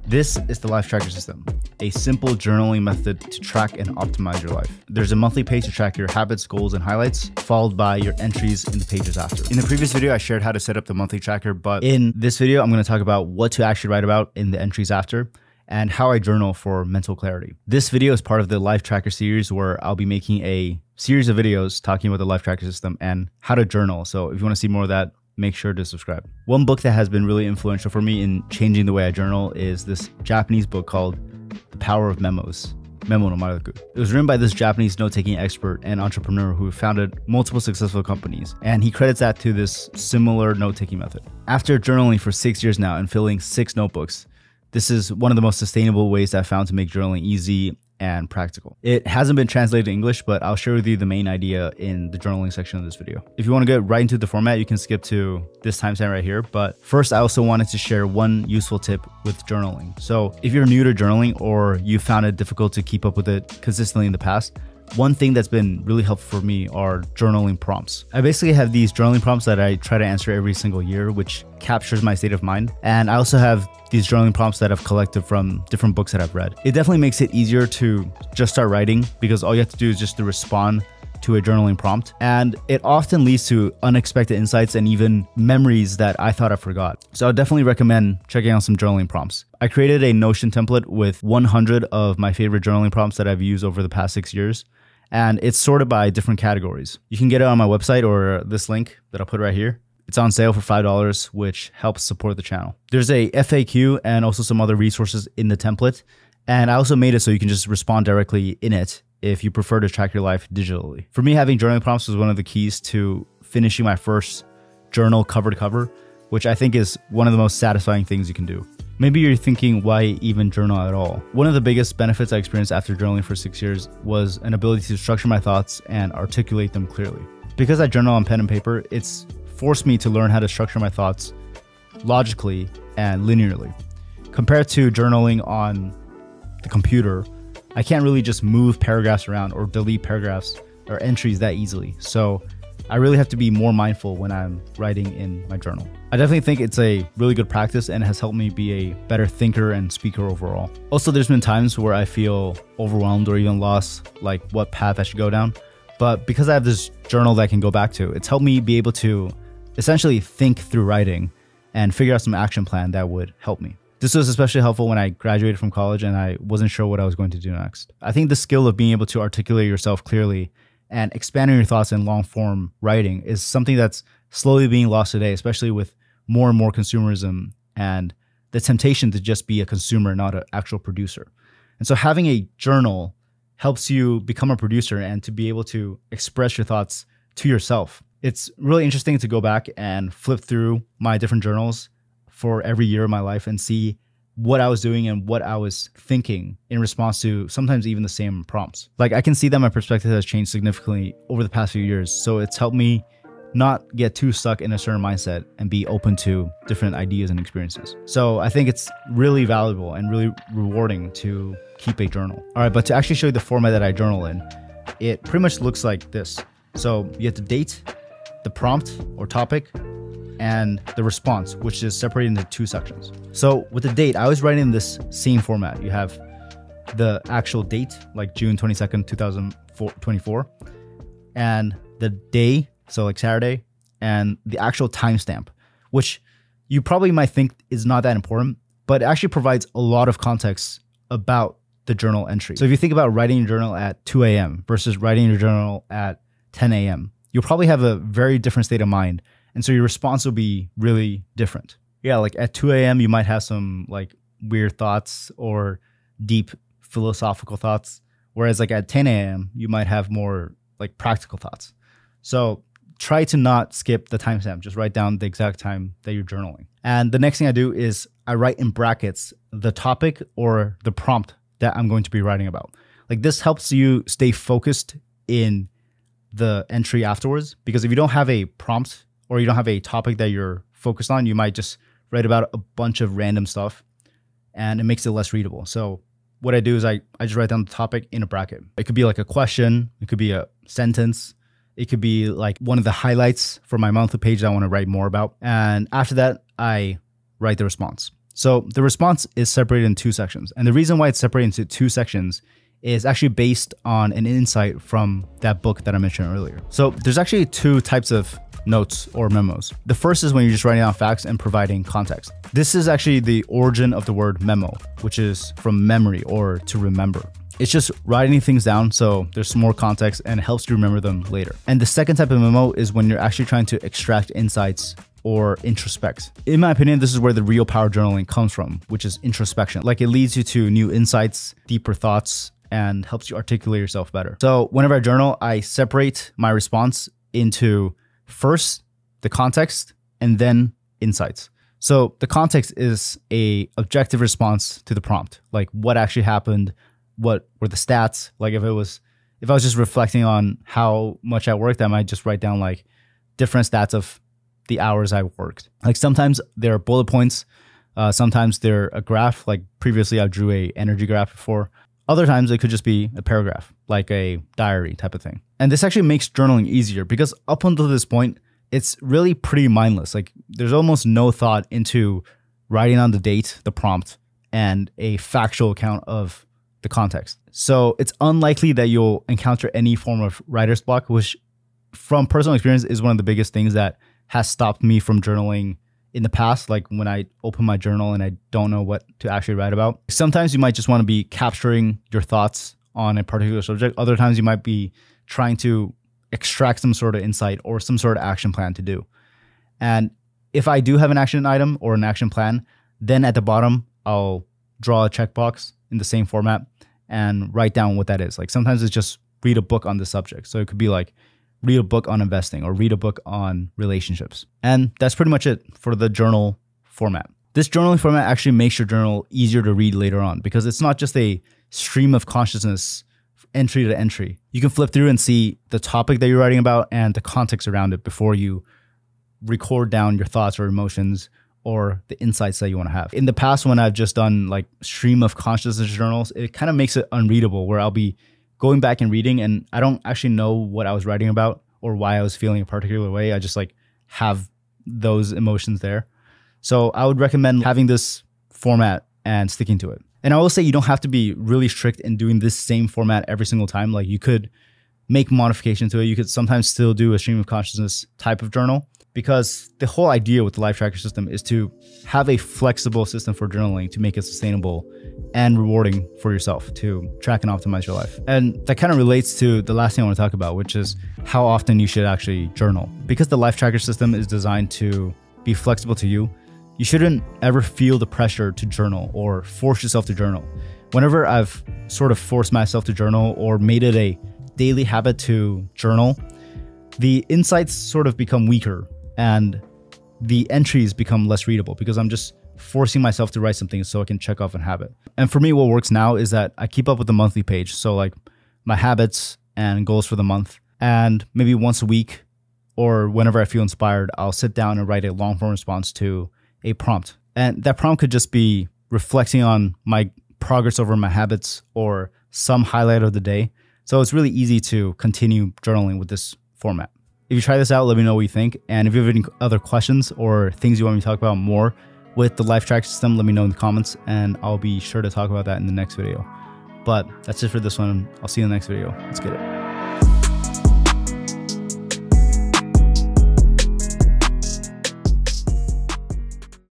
This is the Life Tracker System, a simple journaling method to track and optimize your life. There's a monthly page to track your habits, goals, and highlights, followed by your entries in the pages after. In the previous video, I shared how to set up the monthly tracker, but in this video, I'm going to talk about what to actually write about in the entries after and how I journal for mental clarity. This video is part of the Life Tracker series where I'll be making a series of videos talking about the Life Tracker System and how to journal. So if you want to see more of that, make sure to subscribe. One book that has been really influential for me in changing the way I journal is this Japanese book called The Power of Memos. Memo no Maraku. It was written by this Japanese note-taking expert and entrepreneur who founded multiple successful companies, and he credits that to this similar note-taking method. After journaling for 6 years now and filling 6 notebooks, this is one of the most sustainable ways I've found to make journaling easy and practical. It hasn't been translated to English, but I'll share with you the main idea in the journaling section of this video. If you want to get right into the format, you can skip to this timestamp right here. But first, I also wanted to share one useful tip with journaling. So if you're new to journaling or you found it difficult to keep up with it consistently in the past, one thing that's been really helpful for me are journaling prompts. I basically have these journaling prompts that I try to answer every single year, which captures my state of mind. And I also have these journaling prompts that I've collected from different books that I've read. It definitely makes it easier to just start writing because all you have to do is just to respond to a journaling prompt. And it often leads to unexpected insights and even memories that I thought I forgot. So I definitely recommend checking out some journaling prompts. I created a Notion template with 100 of my favorite journaling prompts that I've used over the past 6 years. And it's sorted by different categories. You can get it on my website or this link that I'll put right here. It's on sale for $5, which helps support the channel. There's a FAQ and also some other resources in the template. And I also made it so you can just respond directly in it if you prefer to track your life digitally. For me, having journaling prompts was one of the keys to finishing my first journal cover to cover, which I think is one of the most satisfying things you can do. Maybe you're thinking, why even journal at all? One of the biggest benefits I experienced after journaling for 6 years was an ability to structure my thoughts and articulate them clearly. Because I journal on pen and paper, it's forced me to learn how to structure my thoughts logically and linearly. Compared to journaling on the computer, I can't really just move paragraphs around or delete paragraphs or entries that easily. So I really have to be more mindful when I'm writing in my journal. I definitely think it's a really good practice and has helped me be a better thinker and speaker overall. Also, there's been times where I feel overwhelmed or even lost, like what path I should go down. But because I have this journal that I can go back to, it's helped me be able to essentially think through writing and figure out some action plan that would help me. This was especially helpful when I graduated from college and I wasn't sure what I was going to do next. I think the skill of being able to articulate yourself clearly and expanding your thoughts in long form writing is something that's slowly being lost today, especially with more and more consumerism and the temptation to just be a consumer, not an actual producer. And so having a journal helps you become a producer and to be able to express your thoughts to yourself. It's really interesting to go back and flip through my different journals for every year of my life and see what I was doing and what I was thinking in response to sometimes even the same prompts. Like I can see that my perspective has changed significantly over the past few years. So it's helped me not get too stuck in a certain mindset and be open to different ideas and experiences. So I think it's really valuable and really rewarding to keep a journal. All right, but to actually show you the format that I journal in, it pretty much looks like this. So you have the date, the prompt or topic, and the response, which is separated into 2 sections. So with the date, I was writing in this same format. You have the actual date, like June 22nd, 2024, and the day, so like Saturday, and the actual timestamp, which you probably might think is not that important, but it actually provides a lot of context about the journal entry. So if you think about writing your journal at 2 a.m. versus writing your journal at 10 a.m., you'll probably have a very different state of mind. And so your response will be really different. Yeah, like at 2 a.m., you might have some like weird thoughts or deep philosophical thoughts. Whereas like at 10 a.m., you might have more like practical thoughts. So try to not skip the timestamp. Just write down the exact time that you're journaling. And the next thing I do is I write in brackets the topic or the prompt that I'm going to be writing about. Like this helps you stay focused in the entry afterwards. Because if you don't have a prompt or you don't have a topic that you're focused on, you might just write about a bunch of random stuff and it makes it less readable. So what I do is I just write down the topic in a bracket. It could be like a question. It could be a sentence. It could be like one of the highlights for my monthly page that I want to write more about. And after that, I write the response. So the response is separated in two sections. And the reason why it's separated into two sections is actually based on an insight from that book that I mentioned earlier. So there's actually two types of notes or memos. The first is when you're just writing down facts and providing context. This is actually the origin of the word memo, which is from memory or to remember. It's just writing things down so there's some more context and it helps you remember them later. And the second type of memo is when you're actually trying to extract insights or introspect. In my opinion, this is where the real power journaling comes from, which is introspection. Like, it leads you to new insights, deeper thoughts, and helps you articulate yourself better. So whenever I journal, I separate my response into first the context and then insights. So the context is a objective response to the prompt, like what actually happened, what were the stats. Like if I was just reflecting on how much I worked, I might just write down like different stats of the hours I worked. Like sometimes there are bullet points, sometimes they're a graph. Like previously I drew a energy graph before. Other times it could just be a paragraph, like a diary type of thing. And this actually makes journaling easier because up until this point, it's really pretty mindless. Like there's almost no thought into writing down the date, the prompt, and a factual account of the context. So it's unlikely that you'll encounter any form of writer's block, which from personal experience is one of the biggest things that has stopped me from journaling in the past. Like when I open my journal and I don't know what to actually write about. Sometimes you might just want to be capturing your thoughts on a particular subject. Other times you might be trying to extract some sort of insight or some sort of action plan to do. And if I do have an action item or an action plan, then at the bottom, I'll draw a checkbox in the same format and write down what that is. Like sometimes it's just read a book on the subject. So it could be like read a book on investing or read a book on relationships. And that's pretty much it for the journal format. This journaling format actually makes your journal easier to read later on because it's not just a stream of consciousness entry to entry. You can flip through and see the topic that you're writing about and the context around it before you record down your thoughts or emotions or the insights that you want to have. In the past, when I've just done like stream of consciousness journals, it kind of makes it unreadable where I'll be going back and reading and I don't actually know what I was writing about or why I was feeling a particular way. I just like have those emotions there. So I would recommend having this format and sticking to it. And I will say you don't have to be really strict in doing this same format every single time. Like you could make modifications to it. You could sometimes still do a stream of consciousness type of journal because the whole idea with the life tracker system is to have a flexible system for journaling to make it sustainable and rewarding for yourself to track and optimize your life. And that kind of relates to the last thing I want to talk about, which is how often you should actually journal. Because the life tracker system is designed to be flexible to you, you shouldn't ever feel the pressure to journal or force yourself to journal. Whenever I've sort of forced myself to journal or made it a daily habit to journal, the insights sort of become weaker and the entries become less readable because I'm just forcing myself to write something so I can check off a habit. And for me, what works now is that I keep up with the monthly page. So like my habits and goals for the month, and maybe once a week or whenever I feel inspired, I'll sit down and write a long form response to a prompt. And that prompt could just be reflecting on my progress over my habits or some highlight of the day. So it's really easy to continue journaling with this format. If you try this out, let me know what you think. And if you have any other questions or things you want me to talk about more with the life track system, let me know in the comments and I'll be sure to talk about that in the next video. But that's it for this one. I'll see you in the next video. Let's get it.